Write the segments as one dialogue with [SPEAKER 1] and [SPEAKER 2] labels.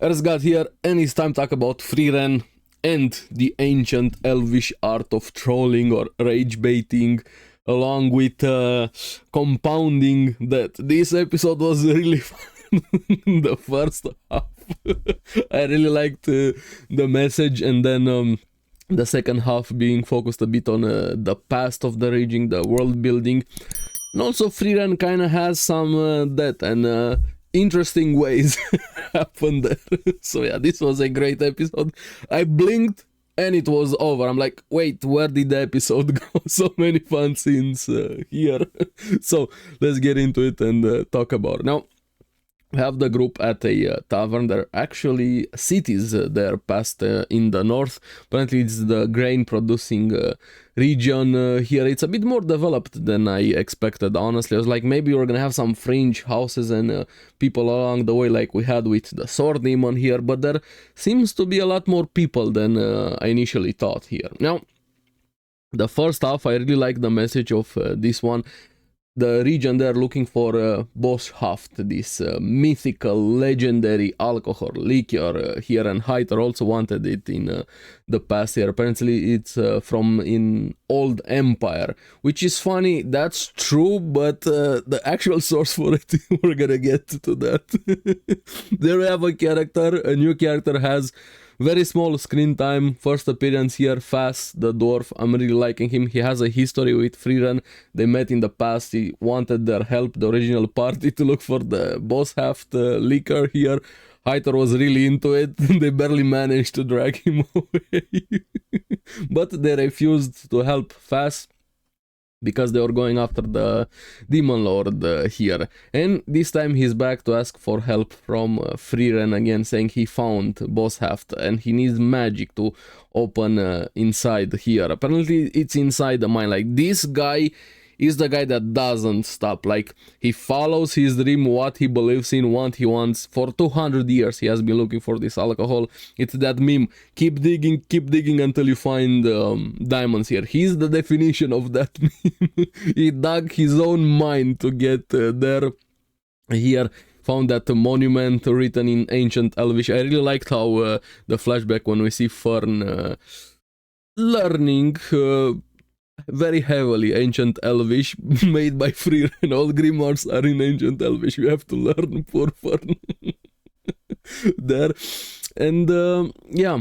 [SPEAKER 1] Erzgard here, and it's time to talk about Frieren and the ancient elvish art of trolling or rage baiting, along with compounding that. This episode was really fun. The first half. I really liked the message, and then the second half being focused a bit on the past of the raging, the world building. And also Frieren kind of has some that and interesting ways happen there. So yeah, this was a great episode. I blinked and it was over. I'm like, wait, where did the episode go? So many fun scenes here. So let's get into it and talk about it. Now, we have the group at a tavern. There are actually cities there past in the north. Apparently it's the grain producing region here. It's a bit more developed than I expected, honestly. I was like, maybe we're gonna have some fringe houses and people along the way like we had with the sword demon here, but there seems to be a lot more people than I initially thought here. Now, the first half, I really like the message of this one. The region they're looking for Boschhaft, this mythical, legendary alcohol liquor here, and Heiter also wanted it in the past here. Apparently it's from in Old Empire, which is funny, that's true, but the actual source for it, we're gonna get to that. There we have a new character has very small screen time, first appearance here, Fast, the dwarf. I'm really liking him. He has a history with Frieren. They met in the past. He wanted their help, the original party, to look for the Boschhaft liquor here. Heiter was really into it. They barely managed to drag him away. But they refused to help Fast because they were going after the demon lord here. And this time he's back to ask for help from Frieren again, saying he found Boschhaft and he needs magic to open inside here. Apparently it's inside the mine. Like, this guy is the guy that doesn't stop. Like, he follows his dream, what he believes in, what he wants. For 200 years he has been looking for this alcohol. It's that meme, keep digging until you find diamonds here. He's the definition of that meme. He dug his own mine to get there. Here found that monument written in ancient elvish. I really liked how the flashback when we see Fern learning very heavily ancient elvish, made by Frieren. All grimoires are in ancient elvish. You have to learn, poor Fern. There. And yeah,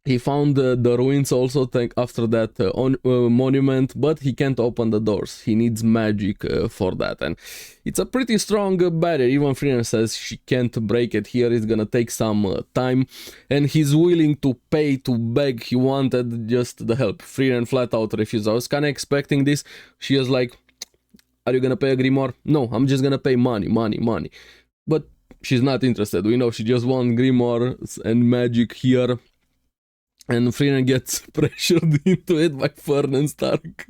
[SPEAKER 1] he found the ruins also after that monument, but he can't open the doors. He needs magic for that, and it's a pretty strong barrier. Even Frieren says she can't break it here. It's gonna take some time, and he's willing to pay, to beg. He wanted just the help. Frieren flat out refused. I was kind of expecting this. She was like, are you gonna pay a grimoire? No, I'm just gonna pay money. But she's not interested. We know she just wants grimoires and magic here. And Frieren gets pressured into it by Fern and Stark.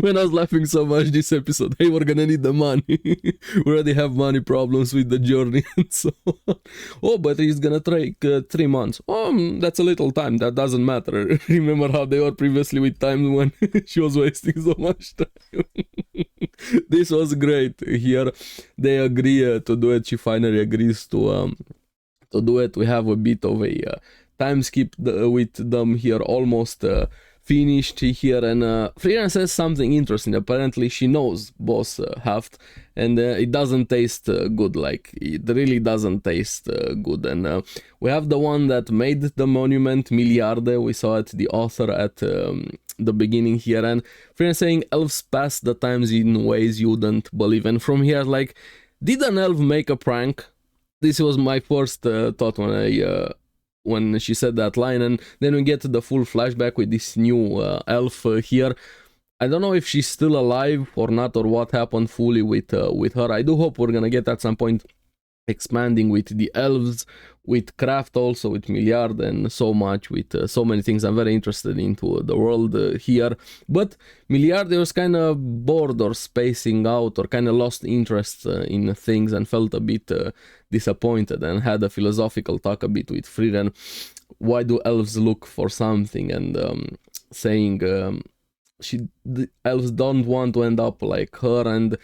[SPEAKER 1] When I was laughing so much this episode, hey, we're gonna need the money. We already have money problems with the journey and so on. Oh, but he's gonna take 3 months. Oh, that's a little time, that doesn't matter. Remember how they were previously with time when she was wasting so much time. This was great. Here they agree to do it. She finally agrees to do it. We have a bit of a time skip with them here, almost finished here, and Frieren says something interesting. Apparently she knows Boschhaft, and it doesn't taste good. Like, it really doesn't taste good. And we have the one that made the monument, Milliarde. We saw it, the author, at the beginning here, and Frieren saying elves pass the times in ways you wouldn't believe. And from here, like, did an elf make a prank? This was my first thought when she said that line. And then we get the full flashback with this new elf here. I don't know if she's still alive or not, or what happened fully with her. I do hope we're gonna get at some point expanding with the elves, with craft also, with Milliard, and so much, with so many things. I'm very interested into the world here. But Milliard was kind of bored or spacing out, or kind of lost interest in things, and felt a bit disappointed, and had a philosophical talk a bit with Frieren. Why do elves look for something? And saying the elves don't want to end up like her, and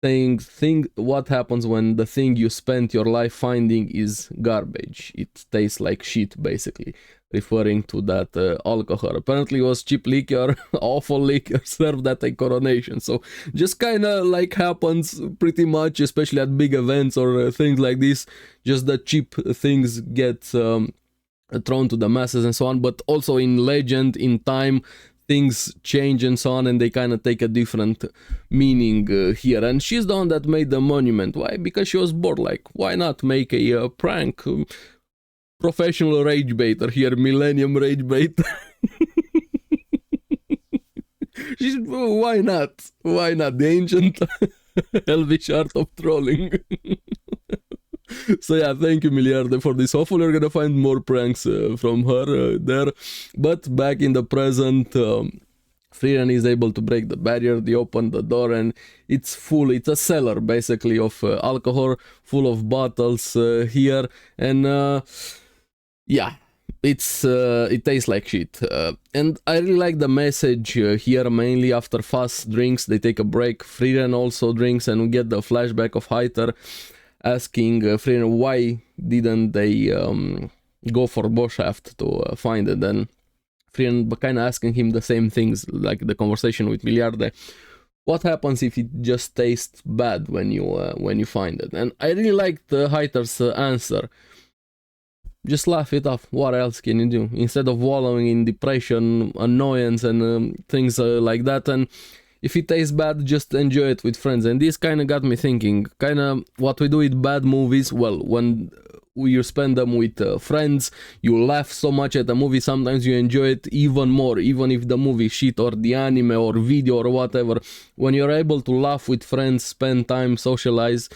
[SPEAKER 1] saying what happens when the thing you spent your life finding is garbage. It tastes like shit, basically, referring to that alcohol. Apparently it was cheap liquor, awful liquor served at a coronation. So just kind of like happens pretty much, especially at big events or things like this. Just the cheap things get thrown to the masses and so on. But also in legend, in time, things change and so on, and they kind of take a different meaning here. And she's the one that made the monument. Why? Because she was bored. Like, why not make a prank? Professional rage baiter here, millennium rage baiter. Why not? Why not? The ancient elvish art of trolling. So yeah, thank you, Miliarde, for this. Hopefully we're gonna find more pranks from her there. But back in the present, Frieren is able to break the barrier. They open the door and it's full. It's a cellar, basically, of alcohol, full of bottles here. And yeah, it tastes like shit. And I really like the message here, mainly after fast drinks. They take a break. Frieren also drinks, and we get the flashback of Heiter asking Frieren why didn't they go for Boshaft to find it. And Frieren kind of asking him the same things, like the conversation with Miliarde. What happens if it just tastes bad when you find it? And I really liked Heiter's answer. Just laugh it off. What else can you do? Instead of wallowing in depression, annoyance, and things like that. And if it tastes bad, just enjoy it with friends. And this kind of got me thinking, kind of what we do with bad movies. Well, when you spend them with friends, you laugh so much at the movie, sometimes you enjoy it even more, even if the movie shit or the anime or video or whatever. When you're able to laugh with friends, spend time, socialize,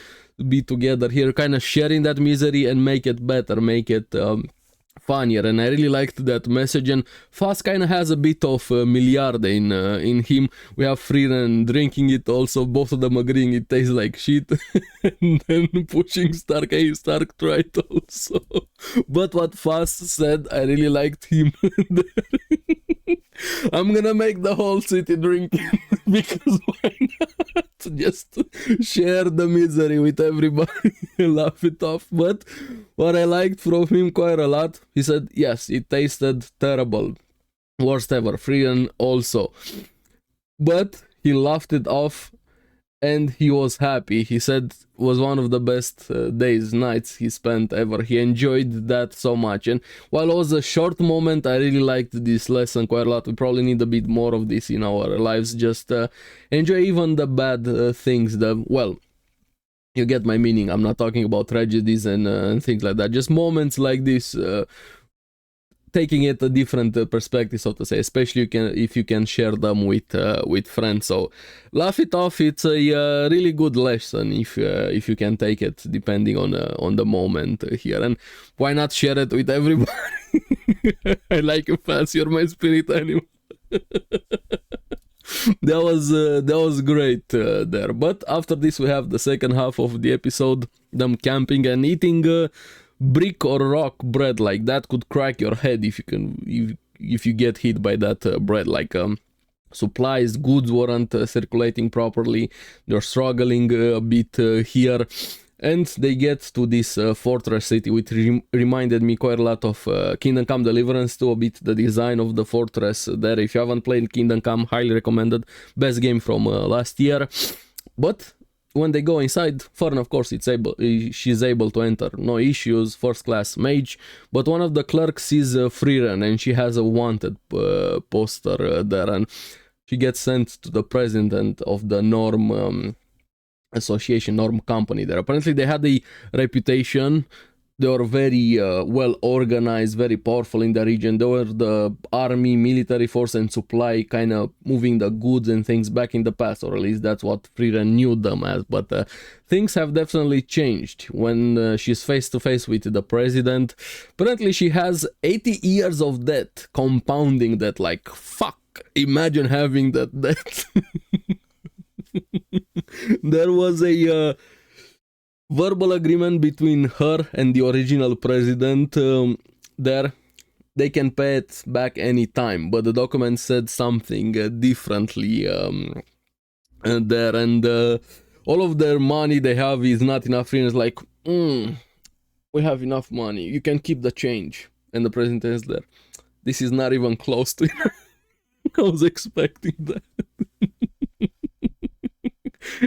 [SPEAKER 1] be together here, kind of sharing that misery and make it better, make it funnier. And I really liked that message. And Fast kind of has a bit of Miliarde in him. We have Frieren drinking it also, both of them agreeing it tastes like shit, and then pushing Stark. Hey, Stark tried also. But what Fast said, I really liked him. I'm gonna make the whole city drink because why not? Just share the misery with everybody, laugh it off. But what I liked from him quite a lot, he said, yes, it tasted terrible, worst ever. Frieren also, but he laughed it off and he was happy. He said it was one of the best days, nights he spent ever. He enjoyed that so much. And while it was a short moment, I really liked this lesson quite a lot. We probably need a bit more of this in our lives. Just enjoy even the bad things. Well, you get my meaning. I'm not talking about tragedies and things like that. Just moments like this, taking it a different perspective, so to say, especially if you can share them with friends. So laugh it off. It's a really good lesson if you can take it, depending on the moment here. And why not share it with everybody? I like you, fast. You're my spirit animal. That was great there. But after this, we have the second half of the episode, them camping and eating brick or rock bread. Like that could crack your head if you get hit by that bread. Like supplies, goods weren't circulating properly. They're struggling a bit here, and they get to this fortress city, which reminded me quite a lot of Kingdom Come Deliverance too, a bit the design of the fortress there. If you haven't played Kingdom Come, highly recommended. Best game from last year. But when they go inside, Fern, of course, she's able to enter, no issues, first class mage. But one of the clerks sees Frieren, and she has a wanted poster there, and she gets sent to the president of the Norm Association, Norm Company there. Apparently they had a reputation. They were very well organized, very powerful in the region. They were the army, military force, and supply, kind of moving the goods and things back in the past, or at least that's what Frieren knew them as. But things have definitely changed when she's face to face with the president. Apparently she has 80 years of debt, compounding that. Like, fuck, imagine having that debt. There was a verbal agreement between her and the original president there. They can pay it back any time, but the document said something differently there. And all of their money they have is not enough. Frieren's like, we have enough money, you can keep the change. And the president is there, this is not even close to it. I was expecting that.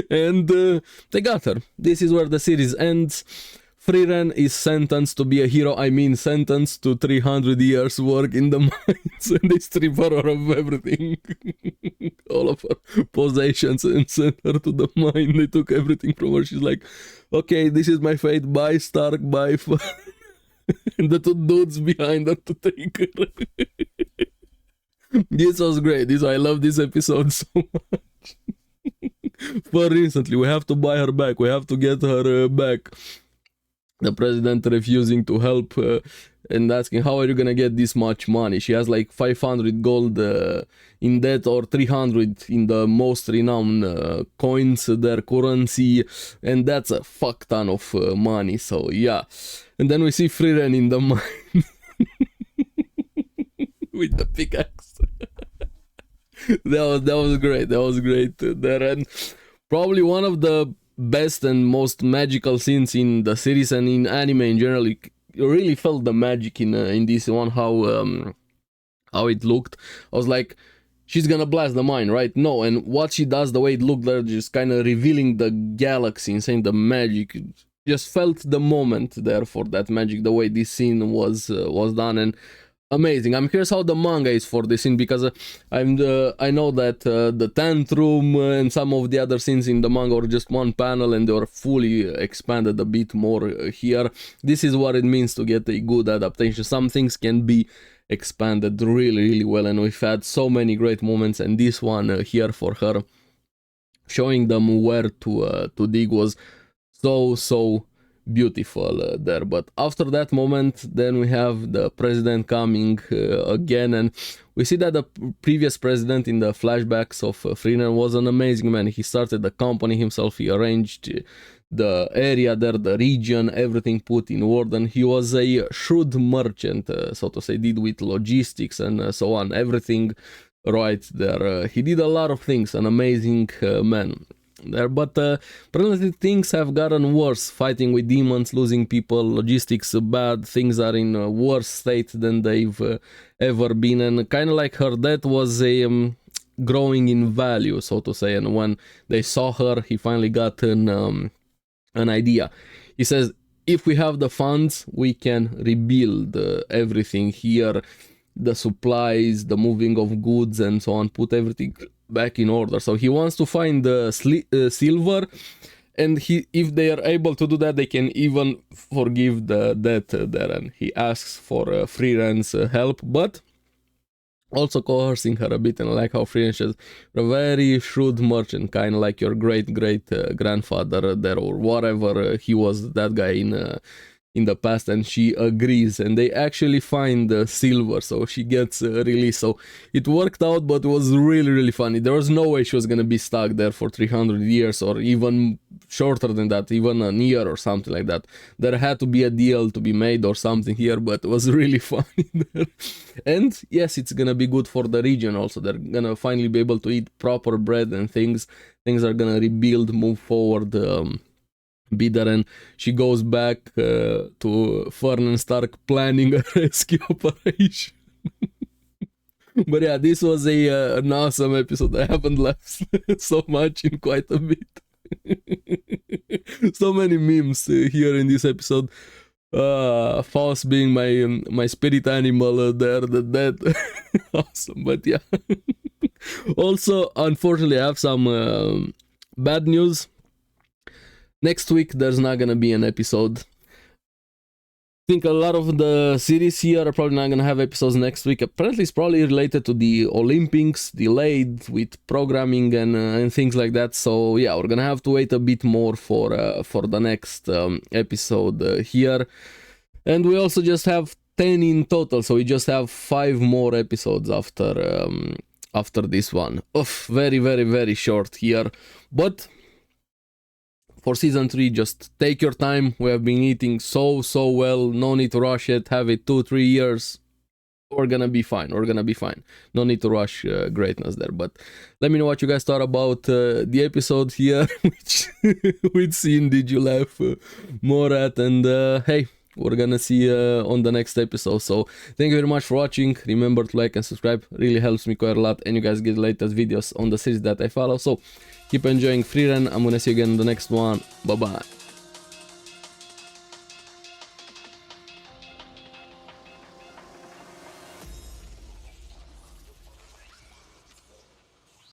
[SPEAKER 1] And they got her. This is where the series ends. Frieren is sentenced to be a hero. I mean, sentenced to 300 years work in the mines, and they strip her of everything. All of her possessions, and sent her to the mine. They took everything from her. She's like, okay, this is my fate. Bye, Stark. Bye. And the two dudes behind her to take her. This was great. I love this episode so much. For instantly, we have to buy her back. We have to get her back. The president refusing to help and asking, how are you gonna get this much money? She has like 500 gold in debt, or 300 in the most renowned coins, their currency, and that's a fuck ton of money. So yeah, and then we see Frieren in the mine with the pickaxe. that was great. That was great there, and probably one of the best and most magical scenes in the series and in anime in general. You really felt the magic in this one, how it looked. I was like, she's gonna blast the mine, right? No, and what she does, the way it looked there, just kind of revealing the galaxy and saying the magic. Just felt the moment there for that magic, the way this scene was done, and amazing. I'm curious how the manga is for this scene, because I know that the tantrum and some of the other scenes in the manga were just one panel, and they were fully expanded a bit more here. This is what it means to get a good adaptation. Some things can be expanded really, really well, and we've had so many great moments, and this one here for her, showing them where to dig, was so beautiful there. But after that moment, then we have the president coming again, and we see that the previous president in the flashbacks of Frieren was an amazing man. He started the company himself, he arranged the area there, the region, everything put in order, and he was a shrewd merchant, so to say, did with logistics and so on, everything right there. He did a lot of things, an amazing man there, but apparently things have gotten worse. Fighting with demons, losing people, logistics bad, things are in a worse state than they've ever been, and kind of like her death was a growing in value, so to say. And when they saw her, he finally got an idea. He says, if we have the funds, we can rebuild everything here, the supplies, the moving of goods and so on, put everything back in order. So he wants to find the silver, and if they are able to do that, they can even forgive the debt there. And he asks for Frieren's help, but also coercing her a bit. And I like how Frieren says, you're a very shrewd merchant, kind of like your great grandfather there, or whatever he was, that guy in the past. And she agrees, and they actually find the silver, so she gets released. So it worked out, but it was really funny. There was no way she was gonna be stuck there for 300 years, or even shorter than that, even a year or something like that. There had to be a deal to be made or something here, but it was really funny there. And yes, it's gonna be good for the region also. They're gonna finally be able to eat proper bread, and things are gonna rebuild, move forward, be there. And she goes back to Fern and Stark planning a rescue operation. But yeah, this was an awesome episode. I haven't laughed so much in quite a bit. So many memes here in this episode. Faust being my spirit animal there, the dead. Awesome. But yeah. Also, unfortunately, I have some bad news. Next week, there's not gonna be an episode. I think a lot of the series here are probably not gonna have episodes next week. Apparently, it's probably related to the Olympics, delayed with programming and things like that. So yeah, we're gonna have to wait a bit more for the next episode here. And we also just have 10 in total, so we just have 5 more episodes after this one. Very short here, but for season 3, just take your time. We have been eating so well. No need to rush it. Have it 2-3 years. we're gonna be fine. We're gonna be fine. No need to rush greatness there. But let me know what you guys thought about the episode here. Which scene did you laugh more at? And hey, we're gonna see on the next episode. So thank you very much for watching. Remember to like and subscribe. Really helps me quite a lot. And you guys get the latest videos on the series that I follow. So keep enjoying Frieren. I'm gonna see you again in the next one. Bye bye.